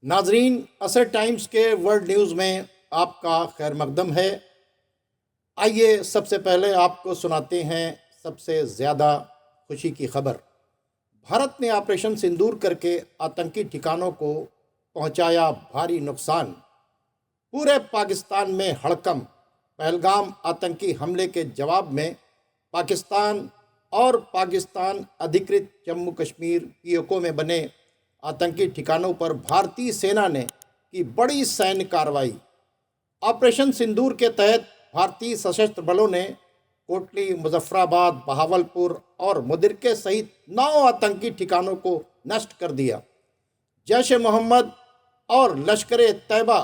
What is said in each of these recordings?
नाजरीन, असर टाइम्स के वर्ल्ड न्यूज़ में आपका खैर मकदम है। आइए सबसे पहले आपको सुनाते हैं सबसे ज़्यादा खुशी की खबर। भारत ने ऑपरेशन सिंदूर करके आतंकी ठिकानों को पहुंचाया भारी नुकसान। पूरे पाकिस्तान में हड़कंप। पहलगाम आतंकी हमले के जवाब में पाकिस्तान और पाकिस्तान अधिकृत जम्मू कश्मीर पीओके में बने आतंकी ठिकानों पर भारतीय सेना ने की बड़ी सैन्य कार्रवाई। ऑपरेशन सिंदूर के तहत भारतीय सशस्त्र बलों ने कोटली, मुजफ्फराबाद, बहावलपुर और मुदिरके सहित 9 आतंकी ठिकानों को नष्ट कर दिया। जैश ए मोहम्मद और लश्कर ए तैयबा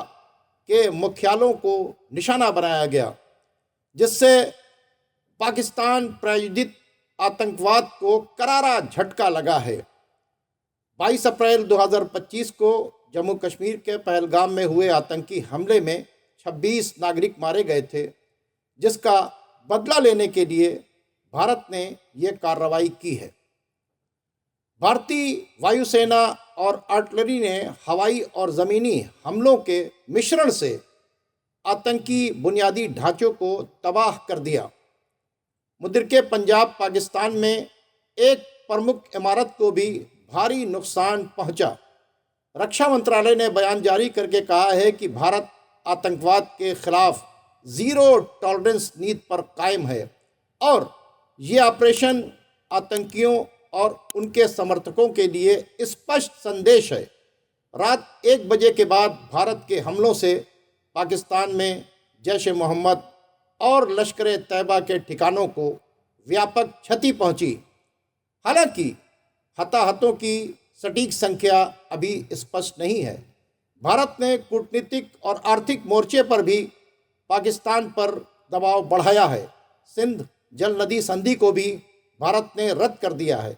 के मुख्यालयों को निशाना बनाया गया, जिससे पाकिस्तान प्रायोजित आतंकवाद को करारा झटका लगा है। 22 अप्रैल 2025 को जम्मू कश्मीर के पहलगाम में हुए आतंकी हमले में 26 नागरिक मारे गए थे, जिसका बदला लेने के लिए भारत ने यह कार्रवाई की है। भारतीय वायुसेना और आर्टिलरी ने हवाई और ज़मीनी हमलों के मिश्रण से आतंकी बुनियादी ढांचों को तबाह कर दिया। मुदिरके पंजाब पाकिस्तान में एक प्रमुख इमारत को भी भारी नुकसान पहुंचा। रक्षा मंत्रालय ने बयान जारी करके कहा है कि भारत आतंकवाद के खिलाफ ज़ीरो टॉलरेंस नीति पर कायम है और ये ऑपरेशन आतंकियों और उनके समर्थकों के लिए स्पष्ट संदेश है। रात 1 बजे के बाद भारत के हमलों से पाकिस्तान में जैश ए मोहम्मद और लश्कर ए तैयबा के ठिकानों को व्यापक क्षति पहुंची। हालांकि हताहतों की सटीक संख्या अभी स्पष्ट नहीं है। भारत ने कूटनीतिक और आर्थिक मोर्चे पर भी पाकिस्तान पर दबाव बढ़ाया है। सिंध जल नदी संधि को भी भारत ने रद्द कर दिया है।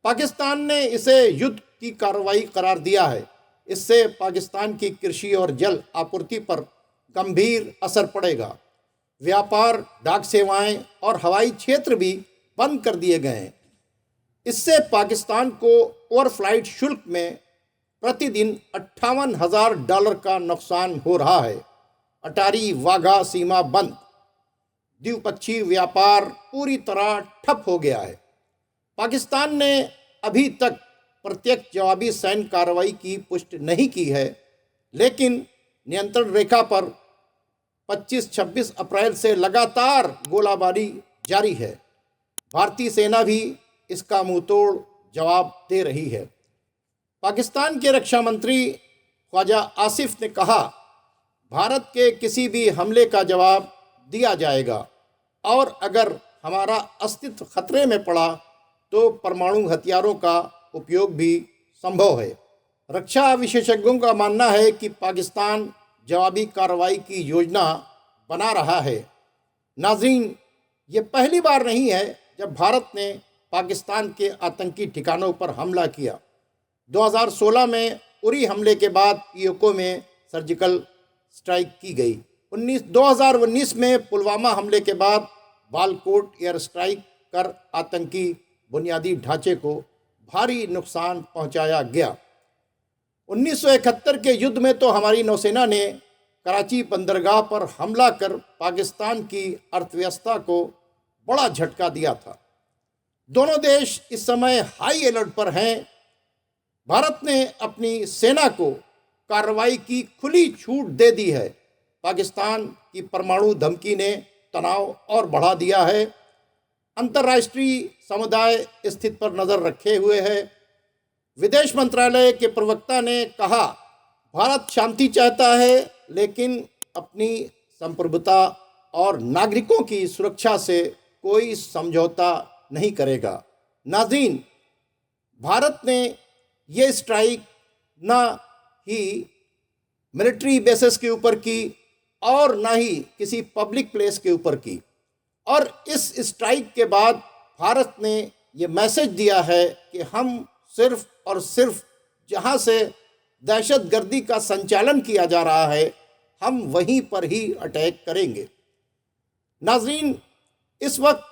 पाकिस्तान ने इसे युद्ध की कार्रवाई करार दिया है। इससे पाकिस्तान की कृषि और जल आपूर्ति पर गंभीर असर पड़ेगा। व्यापार, डाक सेवाएं और हवाई क्षेत्र भी बंद कर दिए गए हैं। इससे पाकिस्तान को ओवरफ्लाइट शुल्क में प्रतिदिन $58,000 का नुकसान हो रहा है। अटारी वाघा सीमा बंद। द्विपक्षीय व्यापार पूरी तरह ठप हो गया है। पाकिस्तान ने अभी तक प्रत्यक्ष जवाबी सैन्य कार्रवाई की पुष्टि नहीं की है, लेकिन नियंत्रण रेखा पर 25-26 अप्रैल से लगातार गोलाबारी जारी है। भारतीय सेना भी इसका मुंहतोड़ जवाब दे रही है। पाकिस्तान के रक्षा मंत्री ख्वाजा आसिफ ने कहा, भारत के किसी भी हमले का जवाब दिया जाएगा और अगर हमारा अस्तित्व खतरे में पड़ा तो परमाणु हथियारों का उपयोग भी संभव है। रक्षा विशेषज्ञों का मानना है कि पाकिस्तान जवाबी कार्रवाई की योजना बना रहा है। नाज़रीन, ये पहली बार नहीं है जब भारत ने पाकिस्तान के आतंकी ठिकानों पर हमला किया। 2016 में उरी हमले के बाद पीओके में सर्जिकल स्ट्राइक की गई। 2019 में पुलवामा हमले के बाद बालाकोट एयर स्ट्राइक कर आतंकी बुनियादी ढांचे को भारी नुकसान पहुंचाया गया। 1971 के युद्ध में तो हमारी नौसेना ने कराची बंदरगाह पर हमला कर पाकिस्तान की अर्थव्यवस्था को बड़ा झटका दिया था। दोनों देश इस समय हाई अलर्ट पर हैं। भारत ने अपनी सेना को कार्रवाई की खुली छूट दे दी है। पाकिस्तान की परमाणु धमकी ने तनाव और बढ़ा दिया है। अंतर्राष्ट्रीय समुदाय स्थिति पर नज़र रखे हुए है। विदेश मंत्रालय के प्रवक्ता ने कहा, भारत शांति चाहता है लेकिन अपनी संप्रभुता और नागरिकों की सुरक्षा से कोई समझौता नहीं करेगा। नाज़रीन, भारत ने ये स्ट्राइक ना ही मिलिट्री बेसिस के ऊपर की और ना ही किसी पब्लिक प्लेस के ऊपर की, और इस स्ट्राइक के बाद भारत ने ये मैसेज दिया है कि हम सिर्फ और सिर्फ जहाँ से दहशतगर्दी का संचालन किया जा रहा है, हम वहीं पर ही अटैक करेंगे। नाज़रीन, इस वक्त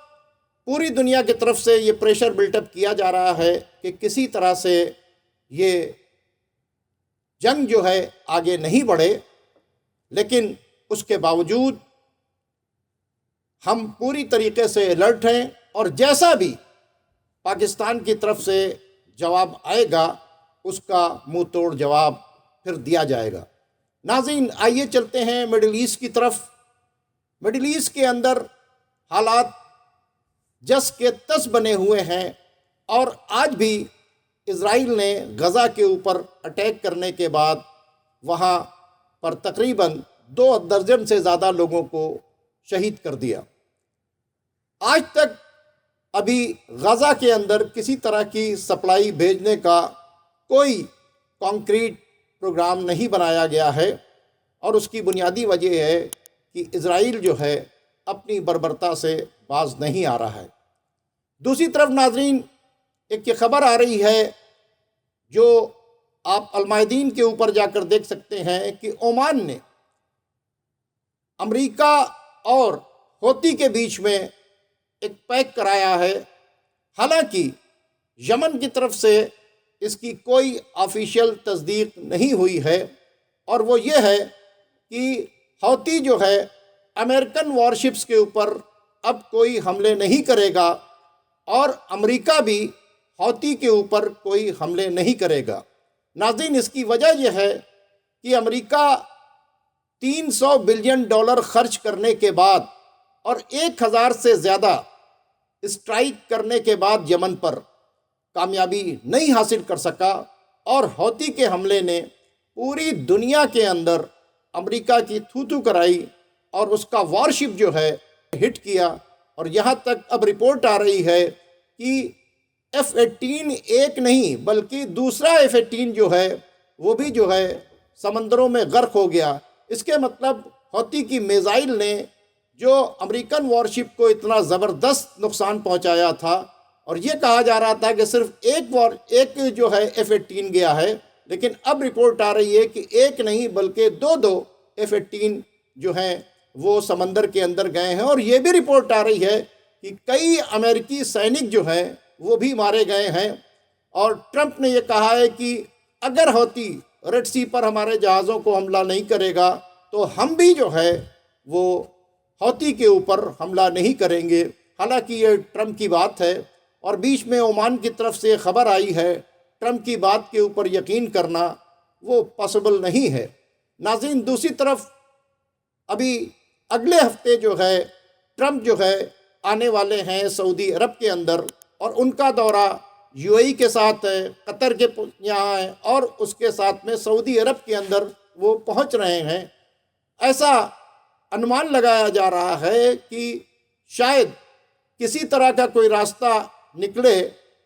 पूरी दुनिया की तरफ से ये प्रेशर बिल्टअप किया जा रहा है कि किसी तरह से ये जंग जो है आगे नहीं बढ़े, लेकिन उसके बावजूद हम पूरी तरीके से अलर्ट हैं और जैसा भी पाकिस्तान की तरफ से जवाब आएगा उसका मुंह तोड़ जवाब फिर दिया जाएगा। नाज़रीन, आइए चलते हैं मिडिल ईस्ट की तरफ। मिडिल ईस्ट के अंदर हालात जस के तस बने हुए हैं और आज भी इज़राइल ने गज़ा के ऊपर अटैक करने के बाद वहाँ पर तकरीबन 2 दर्जन से ज़्यादा लोगों को शहीद कर दिया। आज तक अभी गज़ा के अंदर किसी तरह की सप्लाई भेजने का कोई कॉन्क्रीट प्रोग्राम नहीं बनाया गया है और उसकी बुनियादी वजह है कि इज़राइल जो है अपनी बर्बरता से बाज नहीं आ रहा है। दूसरी तरफ नाज़रीन, एक ये खबर आ रही है जो आप अलमायदीन के ऊपर जाकर देख सकते हैं कि ओमान ने अमेरिका और हौती के बीच में एक पैक कराया है। हालांकि यमन की तरफ से इसकी कोई ऑफिशियल तस्दीक नहीं हुई है और वो ये है कि हौती जो है अमेरिकन वॉरशिप्स के ऊपर अब कोई हमले नहीं करेगा और अमेरिका भी हौती के ऊपर कोई हमले नहीं करेगा। नाज़रीन, इसकी वजह यह है कि अमेरिका $300 बिलियन खर्च करने के बाद और 1000 से ज़्यादा स्ट्राइक करने के बाद यमन पर कामयाबी नहीं हासिल कर सका और हौती के हमले ने पूरी दुनिया के अंदर अमेरिका की थू थू कराई और उसका वॉरशिप जो है हिट किया। और यहाँ तक अब रिपोर्ट आ रही है कि F-18 एक नहीं बल्कि दूसरा F-18 जो है वो भी जो है समंदरों में गर्क हो गया। इसके मतलब हौती की मिसाइल ने जो अमेरिकन वॉरशिप को इतना ज़बरदस्त नुकसान पहुंचाया था और ये कहा जा रहा था कि सिर्फ एक जो है F-18 गया है, लेकिन अब रिपोर्ट आ रही है कि एक नहीं बल्कि दो F-18 जो हैं वो समंदर के अंदर गए हैं। और ये भी रिपोर्ट आ रही है कि कई अमेरिकी सैनिक जो हैं वो भी मारे गए हैं। और ट्रंप ने ये कहा है कि अगर हौती रेड सी पर हमारे जहाज़ों को हमला नहीं करेगा तो हम भी जो है वो हौती के ऊपर हमला नहीं करेंगे। हालांकि ये ट्रंप की बात है और बीच में ओमान की तरफ से खबर आई है। ट्रंप की बात के ऊपर यकीन करना वो पॉसिबल नहीं है। नाज़रीन, दूसरी तरफ अभी अगले हफ्ते जो है ट्रंप जो है आने वाले हैं सऊदी अरब के अंदर और उनका दौरा यूएई के साथ है, कतर के यहाँ है और उसके साथ में सऊदी अरब के अंदर वो पहुँच रहे हैं। ऐसा अनुमान लगाया जा रहा है कि शायद किसी तरह का कोई रास्ता निकले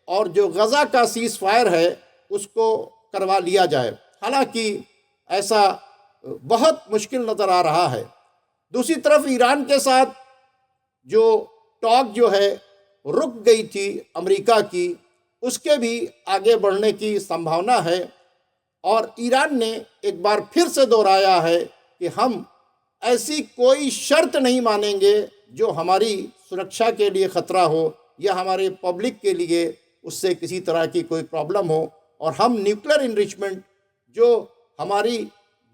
और जो गज़ा का सीज़ फायर है उसको करवा लिया जाए। हालांकि ऐसा बहुत मुश्किल नज़र आ रहा है। दूसरी तरफ ईरान के साथ जो टॉक जो है रुक गई थी अमेरिका की, उसके भी आगे बढ़ने की संभावना है और ईरान ने एक बार फिर से दोहराया है कि हम ऐसी कोई शर्त नहीं मानेंगे जो हमारी सुरक्षा के लिए ख़तरा हो या हमारे पब्लिक के लिए उससे किसी तरह की कोई प्रॉब्लम हो। और हम न्यूक्लियर इनरिचमेंट जो हमारी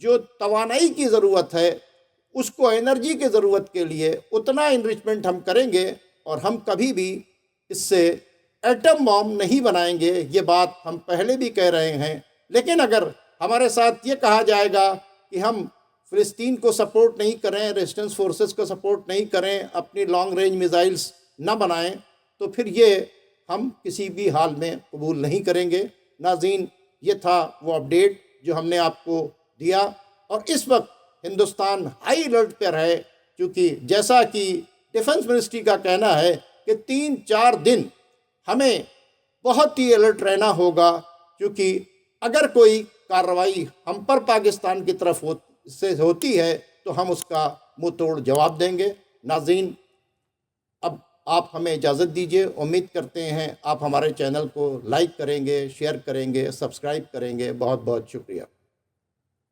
जो तवानाई की ज़रूरत है उसको एनर्जी की ज़रूरत के लिए उतना इनरिचमेंट हम करेंगे और हम कभी भी इससे एटम बॉम्ब नहीं बनाएंगे। ये बात हम पहले भी कह रहे हैं। लेकिन अगर हमारे साथ ये कहा जाएगा कि हम फ़िलिस्तीन को सपोर्ट नहीं करें, रेजिस्टेंस फोर्सेस को सपोर्ट नहीं करें, अपनी लॉन्ग रेंज मिसाइल्स न बनाएं, तो फिर ये हम किसी भी हाल में कबूल नहीं करेंगे। नाज़रीन, ये था वो अपडेट जो हमने आपको दिया और इस वक्त हिंदुस्तान हाई अलर्ट पर है, क्योंकि जैसा कि डिफेंस मिनिस्ट्री का कहना है कि 3-4 दिन हमें बहुत ही अलर्ट रहना होगा, क्योंकि अगर कोई कार्रवाई हम पर पाकिस्तान की तरफ से होती है तो हम उसका मुंह तोड़ जवाब देंगे। नाज़रीन, अब आप हमें इजाज़त दीजिए। उम्मीद करते हैं आप हमारे चैनल को लाइक करेंगे, शेयर करेंगे, सब्सक्राइब करेंगे। बहुत बहुत शुक्रिया।